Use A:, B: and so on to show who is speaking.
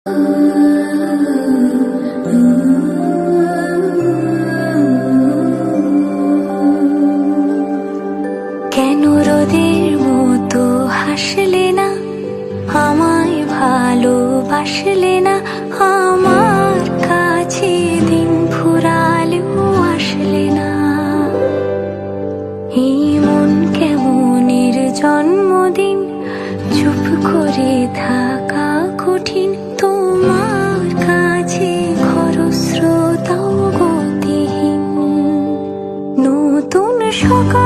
A: কেন রোদের মতো হাসলে না, আমায় ভালোবাসলে না, আমার কাছে দিন ফুরালেও আসলে না। এই মন কেমনের জন্মদিন, চুপ করে থাকা কঠিন, তোমার কাছে খরস্রোতাও গতিহীন। নতুন সকাল